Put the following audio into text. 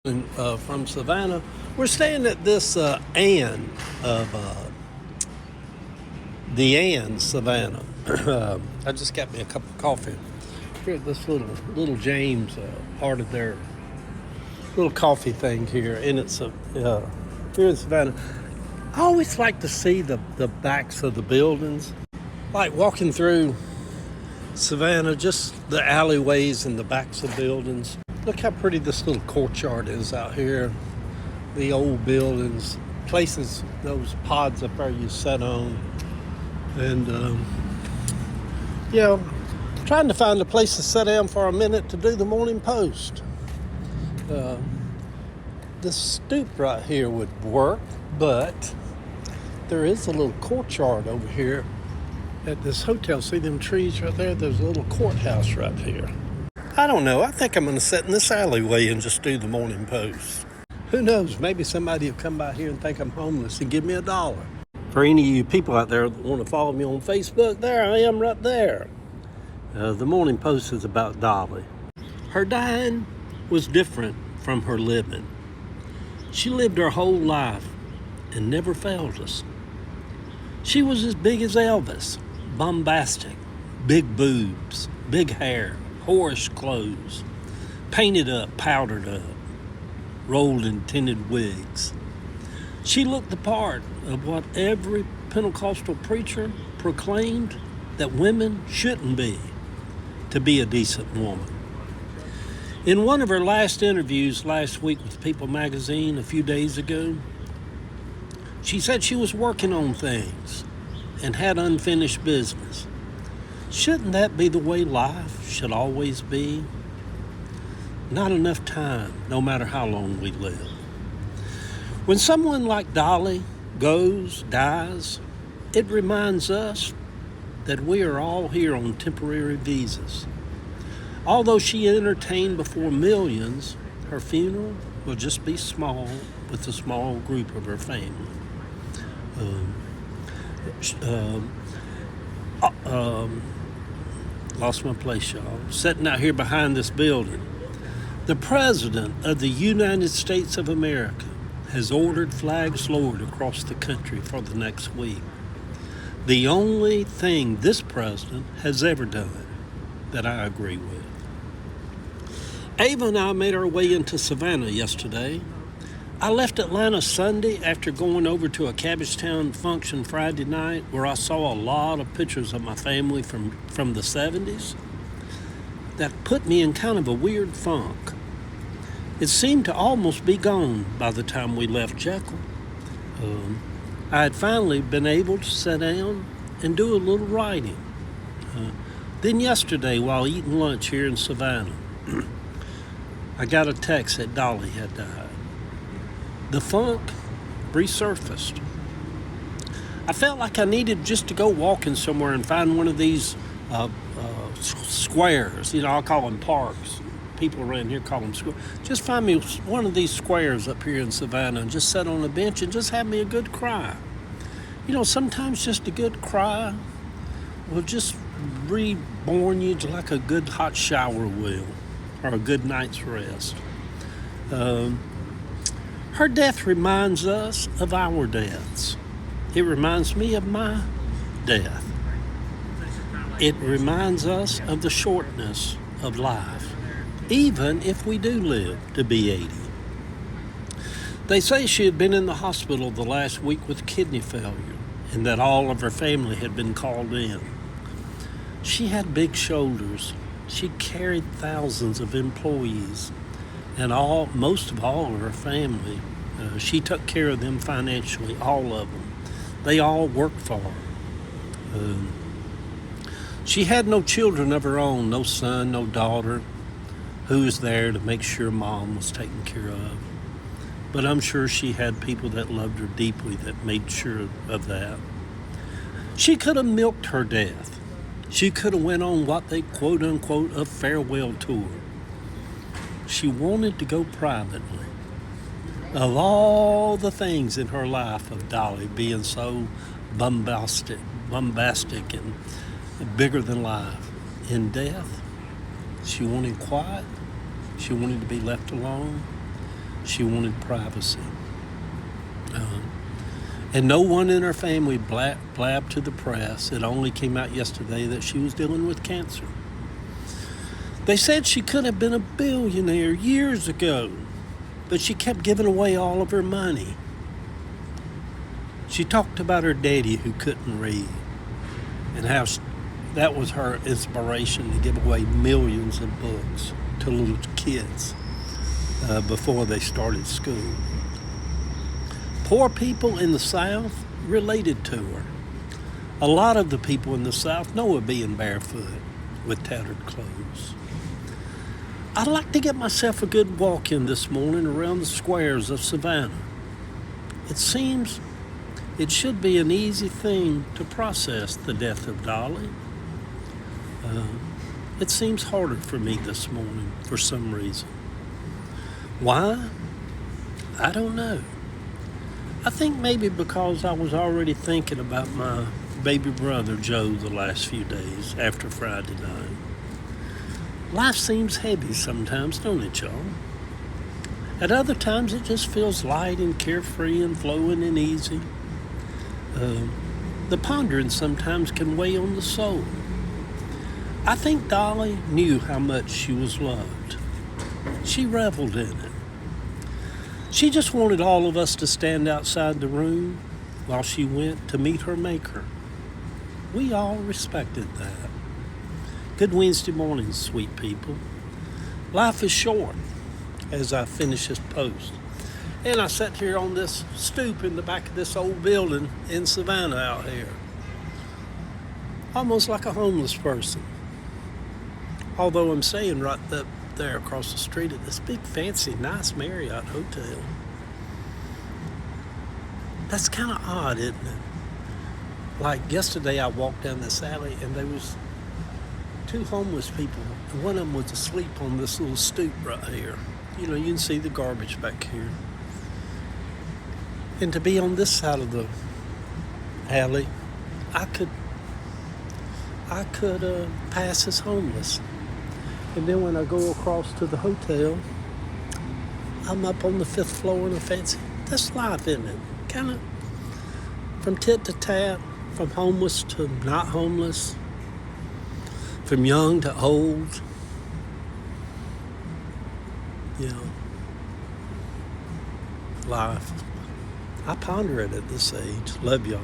From Savannah. We're staying at this Ann of the Ann, Savannah. I just got me a cup of coffee. Here at this little James part of their little coffee thing here, and it's here in Savannah. I always like to see the backs of the buildings, like walking through Savannah, just the alleyways and the backs of buildings. Look how pretty this little courtyard is out here. The old buildings, places, those pods up there you sat on. And, trying to find a place to sit down for a minute to do the morning post. This stoop right here would work, but there is a little courtyard over here at this hotel. See them trees right there? There's a little courthouse right here. I don't know. I think I'm going to sit in this alleyway and just do the morning post. Who knows? Maybe somebody will come by here and think I'm homeless and give me $1. For any of you people out there that want to follow me on Facebook, there I am right there. The morning post is about Dolly. Her dying was different from her living. She lived her whole life and never failed us. She was as big as Elvis, bombastic, big boobs, big hair, whorish clothes, painted up, powdered up, rolled in tinted wigs. She looked the part of what every Pentecostal preacher proclaimed that women shouldn't be to be a decent woman. In one of her last interviews last week with People magazine a few days ago, she said she was working on things and had unfinished business. Shouldn't that be the way life should always be? Not enough time, no matter how long we live. When someone like Dolly dies, it reminds us that we are all here on temporary visas. Although she entertained before millions, her funeral will just be small with a small group of her family. Lost my place, y'all. Sitting out here behind this building. The President of the United States of America has ordered flags lowered across the country for the next week. The only thing this president has ever done that I agree with. Ava and I made our way into Savannah yesterday. I left Atlanta Sunday after going over to a Cabbagetown function Friday night where I saw a lot of pictures of my family from the 70s. That put me in kind of a weird funk. It seemed to almost be gone by the time we left Jekyll. I had finally been able to sit down and do a little writing. Then yesterday, while eating lunch here in Savannah, I got a text that Dolly had died. The funk resurfaced. I felt like I needed just to go walking somewhere and find one of these squares. I'll call them parks. People around here call them squares. Just find me one of these squares up here in Savannah and just sit on a bench and just have me a good cry. Sometimes just a good cry will just reborn you like a good hot shower will, or a good night's rest. Her death reminds us of our deaths. It reminds me of my death. It reminds us of the shortness of life, even if we do live to be 80. They say she had been in the hospital the last week with kidney failure and that all of her family had been called in. She had big shoulders. She carried thousands of employees and most of all of her family. She took care of them financially, all of them. They all worked for her. She had no children of her own, no son, no daughter, who was there to make sure mom was taken care of. But I'm sure she had people that loved her deeply that made sure of that. She could have milked her death. She could have went on what they quote unquote a farewell tour. She wanted to go privately. Of all the things in her life of Dolly being so bombastic and bigger than life, in death, she wanted quiet. She wanted to be left alone. She wanted privacy. And no one in her family blabbed to the press. It only came out yesterday that she was dealing with cancer. They said she could have been a billionaire years ago, but she kept giving away all of her money. She talked about her daddy who couldn't read and how that was her inspiration to give away millions of books to little kids before they started school. Poor people in the South related to her. A lot of the people in the South know her being barefoot with tattered clothes. I'd like to get myself a good walk in this morning around the squares of Savannah. It seems it should be an easy thing to process the death of Dolly. It seems harder for me this morning for some reason. Why? I don't know. I think maybe because I was already thinking about my baby brother Joe the last few days after Friday night. Life seems heavy sometimes, don't it, y'all? At other times it just feels light and carefree and flowing and easy. The pondering sometimes can weigh on the soul. I think Dolly knew how much she was loved. She reveled in it. She just wanted all of us to stand outside the room while she went to meet her maker. We all respected that. Good Wednesday morning, sweet people. Life is short, as I finish this post. And I sat here on this stoop in the back of this old building in Savannah out here. Almost like a homeless person. Although I'm staying right up there across the street at this big fancy nice Marriott hotel. That's kind of odd, isn't it? Like yesterday I walked down this alley and there was two homeless people and one of them was asleep on this little stoop right here. You know, you can see the garbage back here. And to be on this side of the alley, I could pass as homeless. And then when I go across to the hotel, I'm up on the 5th floor in a fancy. That's life, isn't it? Kind of from tit to tat, from homeless to not homeless, from young to old. You know, life. I ponder it at this age. Love y'all.